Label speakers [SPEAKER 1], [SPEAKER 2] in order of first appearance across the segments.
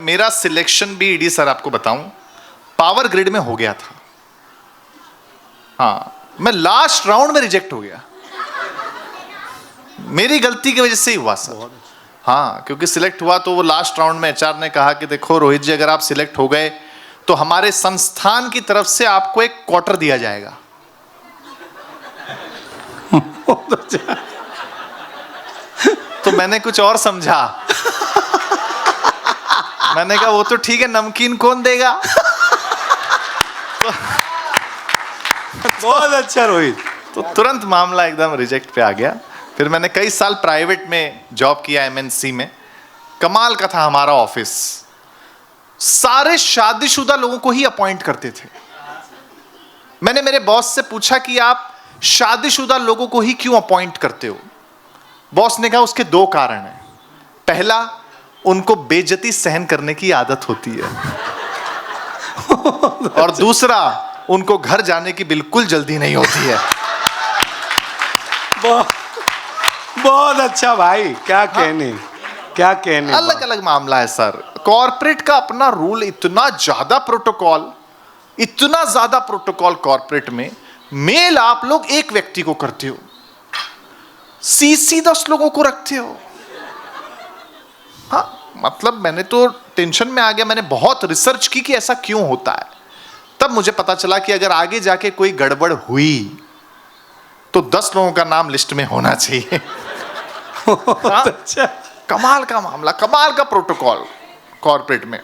[SPEAKER 1] मेरा सिलेक्शन भी ED sir आपको बताऊं पावर ग्रिड में हो गया था। हाँ, मैं लास्ट राउंड में रिजेक्ट हो गया, मेरी गलती की वजह से ही हुआ सर। हाँ, क्योंकि सिलेक्ट हुआ तो वो लास्ट राउंड में एचआर ने कहा कि देखो रोहित जी, अगर आप सिलेक्ट हो गए तो हमारे संस्थान की तरफ से आपको एक क्वार्टर दिया जाएगा। तो मैंने कुछ और समझा, मैंने कहा वो तो ठीक है, नमकीन कौन देगा।
[SPEAKER 2] बहुत अच्छा रोहित।
[SPEAKER 1] तो तुरंत मामला एकदम रिजेक्ट पे आ गया। फिर मैंने कई साल प्राइवेट में जॉब किया, एमएनसी में। कमाल का था हमारा ऑफिस, सारे शादीशुदा लोगों को ही अपॉइंट करते थे। मैंने मेरे बॉस से पूछा कि आप शादीशुदा लोगों को ही क्यों अपॉइंट करते हो? बॉस ने कहा उसके दो कारण हैं। पहला, उनको बेइज्जती सहन करने की आदत होती है, और दूसरा, उनको घर जाने की बिल्कुल जल्दी नहीं होती है।
[SPEAKER 2] बहुत अच्छा भाई, क्या कहने, क्या कहने।
[SPEAKER 1] अलग अलग मामला है सर। कॉर्पोरेट का अपना रूल, इतना ज्यादा प्रोटोकॉल, इतना ज्यादा प्रोटोकॉल कॉर्पोरेट में। मेल आप लोग एक व्यक्ति को करते हो, सीसी 10 लोगों को रखते हो। हाँ, मतलब मैंने तो टेंशन में आ गया। मैंने बहुत रिसर्च की कि ऐसा क्यों होता है। तब मुझे पता चला कि अगर आगे जाके कोई गड़बड़ हुई तो 10 लोगों का नाम लिस्ट में होना चाहिए। हाँ?
[SPEAKER 2] अच्छा,
[SPEAKER 1] कमाल का मामला, कमाल का प्रोटोकॉल कॉर्पोरेट में।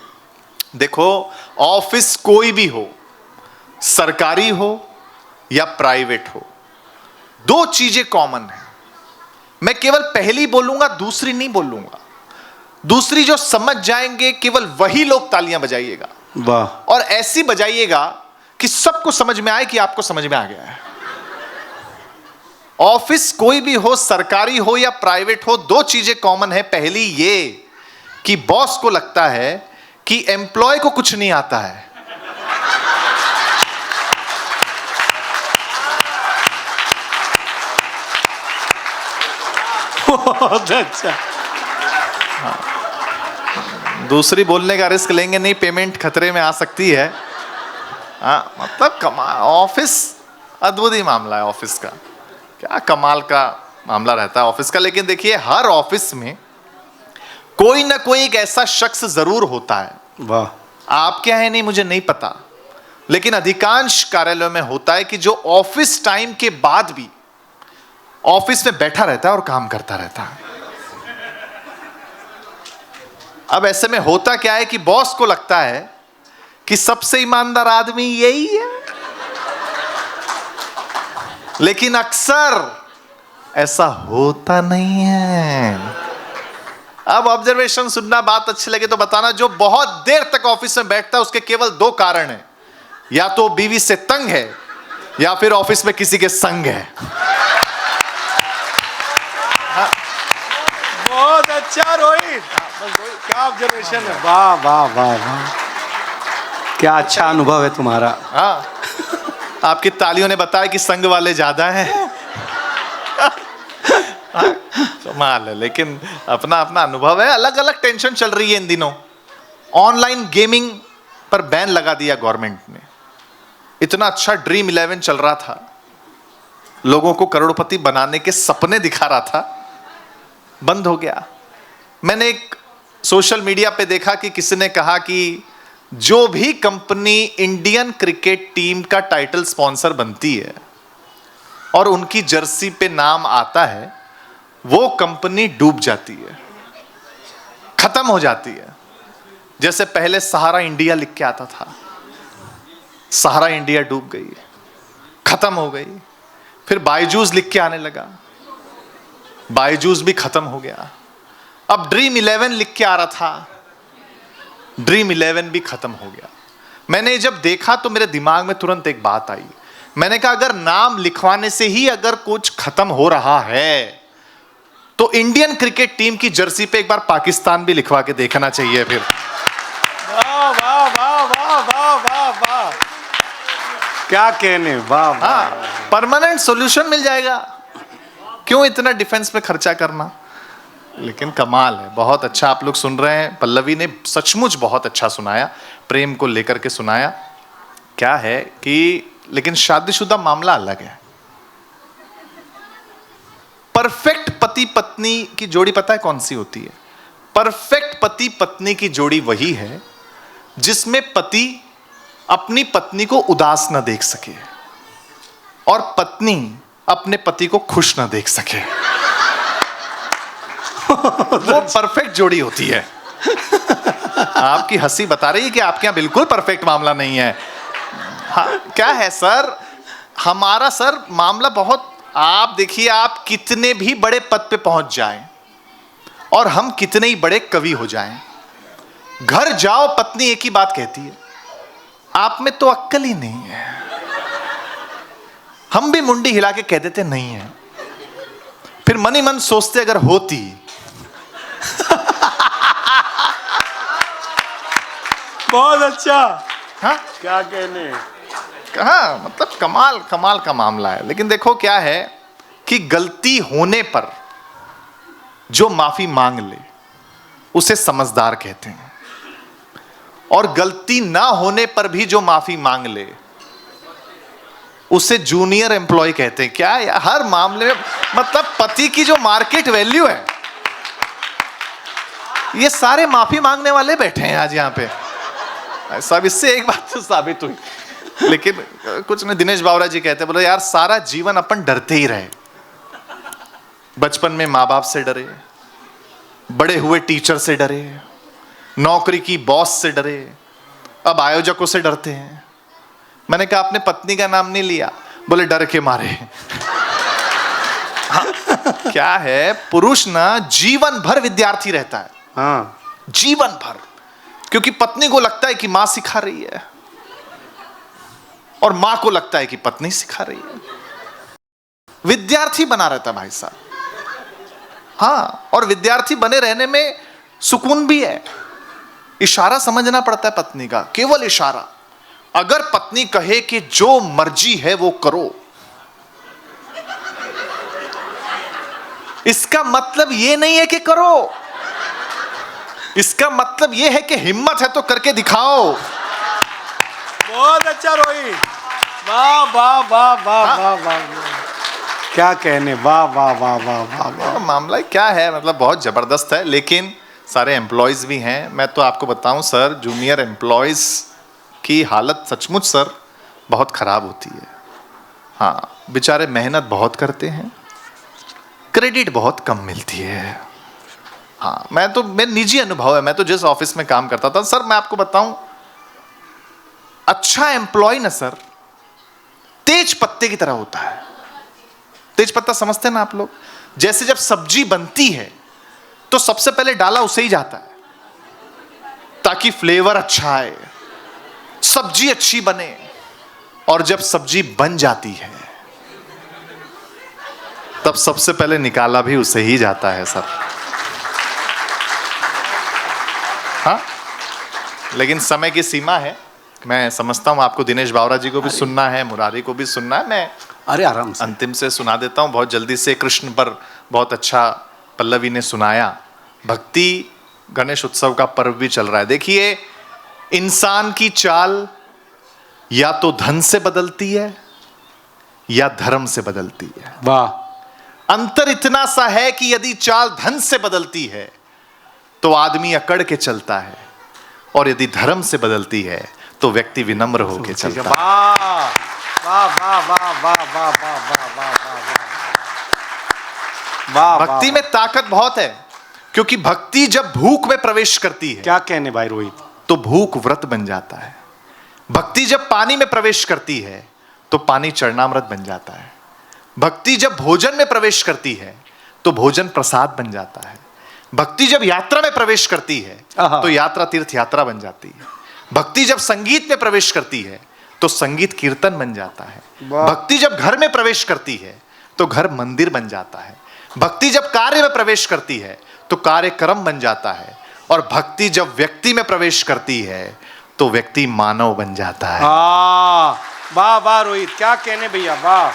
[SPEAKER 1] देखो, ऑफिस कोई भी हो, सरकारी हो या प्राइवेट हो, दो चीजें कॉमन है। मैं केवल पहली बोलूंगा, दूसरी नहीं बोलूंगा। दूसरी जो समझ जाएंगे केवल वही लोग तालियां बजाइएगा।
[SPEAKER 2] वाह।
[SPEAKER 1] और ऐसी बजाइएगा कि सबको समझ में आए कि आपको समझ में आ गया है। ऑफिस कोई भी हो, सरकारी हो या प्राइवेट हो, दो चीजें कॉमन है। पहली ये कि बॉस को लगता है कि एम्प्लॉय को कुछ नहीं आता है।
[SPEAKER 2] बहुत अच्छा।
[SPEAKER 1] दूसरी, बोलने का रिस्क लेंगे नहीं, पेमेंट खतरे में आ सकती है। हाँ, मतलब कमाल। ऑफिस अद्भुत ही मामला है ऑफिस का, क्या कमाल का मामला रहता है ऑफिस का। लेकिन देखिए, हर ऑफिस में कोई ना कोई एक ऐसा शख्स जरूर होता है।
[SPEAKER 2] वाह।
[SPEAKER 1] आप क्या है नहीं मुझे नहीं पता, लेकिन अधिकांश कार्यालयों में होता है कि जो ऑफिस टाइम के बाद भी ऑफिस में बैठा रहता है और काम करता रहता है। अब ऐसे में होता क्या है कि बॉस को लगता है कि सबसे ईमानदार आदमी यही है, लेकिन अक्सर ऐसा होता नहीं है। अब ऑब्जर्वेशन सुनना, बात अच्छी लगे तो बताना। जो बहुत देर तक ऑफिस में बैठता है उसके केवल दो कारण हैं, या तो बीवी से तंग है या फिर ऑफिस में किसी के संग है।
[SPEAKER 2] बहुत अच्छा रोहित, क्या ऑब्जर्वेशन है। वाह वाह वाह वाह, क्या अच्छा अनुभव है तुम्हारा।
[SPEAKER 1] हाँ, आपकी तालियों ने बताया कि संग वाले ज्यादा हैं। कमाल है। लेकिन अपना अपना अनुभव है। अलग अलग टेंशन चल रही है इन दिनों। ऑनलाइन गेमिंग पर बैन लगा दिया गवर्नमेंट ने। इतना अच्छा ड्रीम 11 चल रहा था, लोगों को करोड़पति बनाने के सपने दिखा रहा था, बंद हो गया। मैंने एक सोशल मीडिया पे देखा कि किसी ने कहा कि जो भी कंपनी इंडियन क्रिकेट टीम का टाइटल स्पॉन्सर बनती है और उनकी जर्सी पे नाम आता है, वो कंपनी डूब जाती है, खत्म हो जाती है। जैसे पहले सहारा इंडिया लिख के आता था, सहारा इंडिया डूब गई, खत्म हो गई। फिर बायजूस लिख के आने लगा, बायजूस भी खत्म हो गया। अब ड्रीम 11 लिख के आ रहा था, ड्रीम 11 भी खत्म हो गया। मैंने जब देखा तो मेरे दिमाग में तुरंत एक बात आई। मैंने कहा अगर नाम लिखवाने से ही अगर कुछ खत्म हो रहा है तो इंडियन क्रिकेट टीम की जर्सी पे एक बार पाकिस्तान भी लिखवा के देखना चाहिए। फिर
[SPEAKER 2] वाह वाह वाह वाह वाह वाह वाह, क्या कहने। वाह।
[SPEAKER 1] हाँ, परमानेंट सॉल्यूशन मिल जाएगा। क्यों इतना डिफेंस पे खर्चा करना। लेकिन कमाल है, बहुत अच्छा आप लोग सुन रहे हैं। पल्लवी ने सचमुच बहुत अच्छा सुनाया, प्रेम को लेकर के सुनाया। क्या है कि लेकिन शादीशुदा मामला अलग है। परफेक्ट पति पत्नी की जोड़ी पता है कौन सी होती है? परफेक्ट पति पत्नी की जोड़ी वही है जिसमें पति अपनी पत्नी को उदास न देख सके और पत्नी अपने पति को खुश न देख सके। वो परफेक्ट जोड़ी होती है। आपकी हंसी बता रही है कि आपके यहां बिल्कुल परफेक्ट मामला नहीं है। हाँ, क्या है सर, हमारा सर मामला बहुत, आप देखिए आप कितने भी बड़े पद पे पहुंच जाएं और हम कितने ही बड़े कवि हो जाएं, घर जाओ पत्नी एक ही बात कहती है, आप में तो अक्ल ही नहीं है। हम भी मुंडी हिला के कह देते नहीं है, फिर मन ही मन सोचते अगर होती।
[SPEAKER 2] बहुत अच्छा।
[SPEAKER 1] हाँ,
[SPEAKER 2] क्या कहने।
[SPEAKER 1] हाँ, मतलब कमाल कमाल का मामला है। लेकिन देखो क्या है कि गलती होने पर जो माफी मांग ले उसे समझदार कहते हैं, और गलती ना होने पर भी जो माफी मांग ले उसे जूनियर एम्प्लॉय कहते हैं। क्या यार, हर मामले में मतलब पति की जो मार्केट वैल्यू है, ये सारे माफी मांगने वाले बैठे हैं आज यहाँ पे। सब इससे एक बात तो साबित हुई। लेकिन कुछ ने दिनेश बावरा जी कहते, बोले यार सारा जीवन अपन डरते ही रहे। बचपन में माँ बाप से डरे, बड़े हुए टीचर से डरे, नौकरी की बॉस से डरे, अब आयोजकों से डरते हैं। मैंने कहा आपने पत्नी का नाम नहीं लिया, बोले डर के मारे। हाँ, क्या है, पुरुष ना जीवन भर विद्यार्थी रहता है।
[SPEAKER 2] हाँ,
[SPEAKER 1] जीवन भर, क्योंकि पत्नी को लगता है कि मां सिखा रही है और मां को लगता है कि पत्नी सिखा रही है। विद्यार्थी बना रहता है भाई साहब। हाँ, और विद्यार्थी बने रहने में सुकून भी है। इशारा समझना पड़ता है पत्नी का, केवल इशारा। अगर पत्नी कहे कि जो मर्जी है वो करो, इसका मतलब ये नहीं है कि करो, इसका मतलब ये है कि हिम्मत है तो करके दिखाओ।
[SPEAKER 2] बहुत अच्छा रोहित, वाह वाह वाह वाह वाह वाह, क्या कहने, वाह वाह वाह वाह वाह वाह।
[SPEAKER 1] मामला क्या है, मतलब बहुत जबरदस्त है। लेकिन सारे एम्प्लॉयज भी हैं। मैं तो आपको बताऊं सर, जूनियर एम्प्लॉयज की हालत सचमुच सर बहुत खराब होती है। हाँ, बेचारे मेहनत बहुत करते हैं, क्रेडिट बहुत कम मिलती है। हाँ, मैं निजी अनुभव है, मैं तो जिस ऑफिस में काम करता था सर, मैं आपको बताऊं, अच्छा एम्प्लॉय ना सर तेज पत्ते की तरह होता है। तेज पत्ता समझते हैं ना आप लोग? जैसे जब सब्जी बनती है तो सबसे पहले डाला उसे ही जाता है ताकि फ्लेवर अच्छा आए, सब्जी अच्छी बने, और जब सब्जी बन जाती है तब सबसे पहले निकाला भी उसे ही जाता है सर। हाँ, लेकिन समय की सीमा है। मैं समझता हूं आपको दिनेश बावरा जी को भी सुनना है, मुरारी को भी सुनना है। मैं
[SPEAKER 2] अरे आराम से
[SPEAKER 1] अंतिम से सुना देता हूं बहुत जल्दी से। कृष्ण पर बहुत अच्छा पल्लवी ने सुनाया। भक्ति गणेश उत्सव का पर्व भी चल रहा है। देखिए, इंसान की चाल या तो धन से बदलती है या धर्म से बदलती है।
[SPEAKER 2] वाह,
[SPEAKER 1] अंतर इतना सा है कि यदि चाल धन से बदलती है तो आदमी अकड़ के चलता है, और यदि धर्म से बदलती है तो व्यक्ति विनम्र होकर चलता है।
[SPEAKER 2] वाह वाह वाह वाह वाह वाह वाह वाह वाह।
[SPEAKER 1] भक्ति में ताकत बहुत है, क्योंकि भक्ति जब भूख में प्रवेश करती है,
[SPEAKER 2] क्या कहने भाई रोहित,
[SPEAKER 1] तो भूख व्रत बन जाता है। भक्ति जब पानी में प्रवेश करती है तो पानी चरणामृत बन जाता है। भक्ति जब भोजन में प्रवेश करती है तो भोजन प्रसाद बन जाता है। भक्ति जब यात्रा में प्रवेश करती है तो यात्रा तीर्थ यात्रा बन जाती है। भक्ति जब संगीत में प्रवेश करती है तो संगीत कीर्तन बन जाता है। भक्ति जब घर में प्रवेश करती है तो घर मंदिर बन जाता है। भक्ति जब कार्य में प्रवेश करती है तो कार्यक्रम बन जाता है। और भक्ति जब व्यक्ति में प्रवेश करती है तो व्यक्ति मानव बन जाता है।
[SPEAKER 2] वाह वाह रोहित, क्या कहने भैया, वाह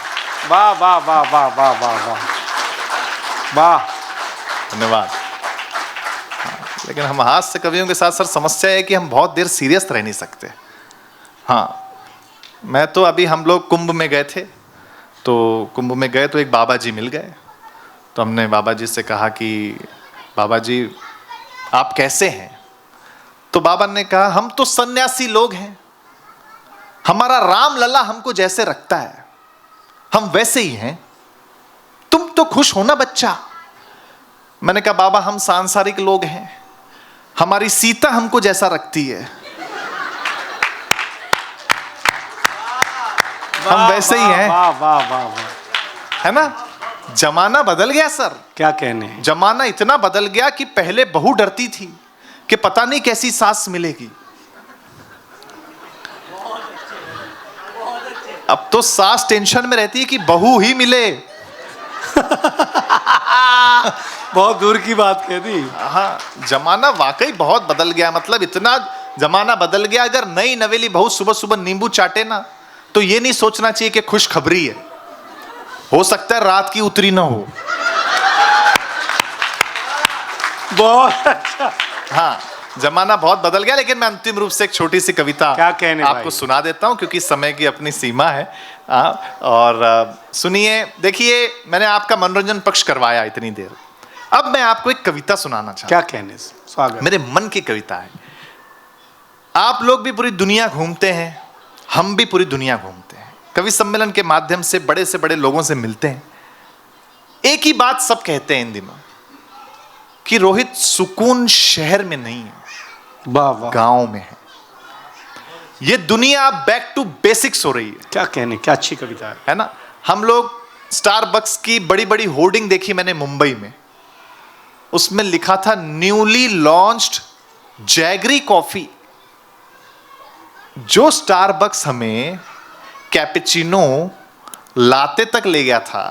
[SPEAKER 2] वाह वाह वाह वाह वाह वाह वाह वाह।
[SPEAKER 1] धन्यवाद। लेकिन हम हास्य कवियों के साथ सर समस्या है कि हम बहुत देर सीरियस रह नहीं सकते। हाँ, मैं तो अभी हम लोग कुंभ में गए थे, तो कुंभ में गए तो एक बाबा जी मिल गए। तो हमने बाबा जी से कहा कि बाबा जी आप कैसे हैं? तो बाबा ने कहा हम तो सन्यासी लोग हैं, हमारा राम लला हमको जैसे रखता है हम वैसे ही हैं, तुम तो खुश हो ना बच्चा। मैंने कहा बाबा हम सांसारिक लोग हैं, हमारी सीता हमको जैसा रखती है हम वैसे ही हैं।
[SPEAKER 2] वाह वाह वाह वाह,
[SPEAKER 1] है ना? जमाना बदल गया सर।
[SPEAKER 2] क्या कहने हैं।
[SPEAKER 1] जमाना इतना बदल गया कि पहले बहू डरती थी कि पता नहीं कैसी सास मिलेगी, अब तो सास टेंशन में रहती है कि बहू ही मिले।
[SPEAKER 2] बहुत दूर की बात कह दी।
[SPEAKER 1] हाँ, जमाना वाकई बहुत बदल गया, मतलब इतना जमाना बदल गया। अगर नई नवेली बहू सुबह सुबह नींबू चाटे ना, तो ये नहीं सोचना चाहिए कि खुशखबरी है, हो सकता है रात की उतरी ना हो।
[SPEAKER 2] बहुत अच्छा।
[SPEAKER 1] हाँ, जमाना बहुत बदल गया। लेकिन मैं अंतिम रूप से एक छोटी सी कविता
[SPEAKER 2] क्या कहने
[SPEAKER 1] आपको
[SPEAKER 2] भाई?
[SPEAKER 1] सुना देता हूं, क्योंकि समय की अपनी सीमा है। और सुनिए, देखिए मैंने आपका मनोरंजन पक्ष करवाया इतनी देर, अब मैं आपको एक कविता सुनाना चाहता
[SPEAKER 2] क्या कहने से स्वागत।
[SPEAKER 1] मेरे मन की कविता है। आप लोग भी पूरी दुनिया घूमते हैं, हम भी पूरी दुनिया घूमते हैं, कवि सम्मेलन के माध्यम से बड़े लोगों से मिलते हैं। एक ही बात सब कहते हैं इन दिनों कि रोहित सुकून शहर में नहीं है,
[SPEAKER 2] वाह वाह,
[SPEAKER 1] गांव में है। ये दुनिया बैक टू बेसिक्स हो रही है।
[SPEAKER 2] क्या कहने, क्या अच्छी कविता है
[SPEAKER 1] ना? हम लोग स्टारबक्स की बड़ी बड़ी होर्डिंग देखी मैंने मुंबई में, उसमें लिखा था न्यूली लॉन्च्ड जैगरी कॉफी। जो स्टारबक्स हमें कैपेचिनो लाते तक ले गया था,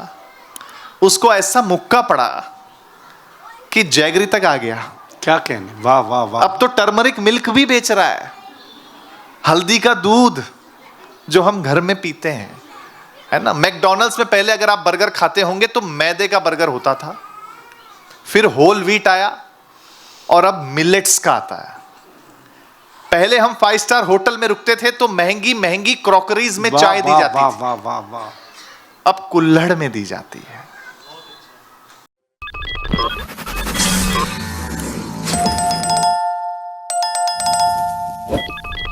[SPEAKER 1] उसको ऐसा मुक्का पड़ा कि जैगरी तक आ गया।
[SPEAKER 2] क्या कहने, वाह वाह वाह।
[SPEAKER 1] अब तो टर्मरिक मिल्क भी बेच रहा है, हल्दी का दूध जो हम घर में पीते हैं, है ना? मैकडॉनल्ड्स में पहले अगर आप बर्गर खाते होंगे तो मैदे का बर्गर होता था, फिर होल व्हीट आया और अब मिलेट्स का आता है। पहले हम 5 स्टार होटल में रुकते थे तो महंगी महंगी क्रॉकरीज में चाय दी जाती थी,
[SPEAKER 2] वाह वाह वाह वाह।
[SPEAKER 1] अब कुल्हड़ में दी जाती है।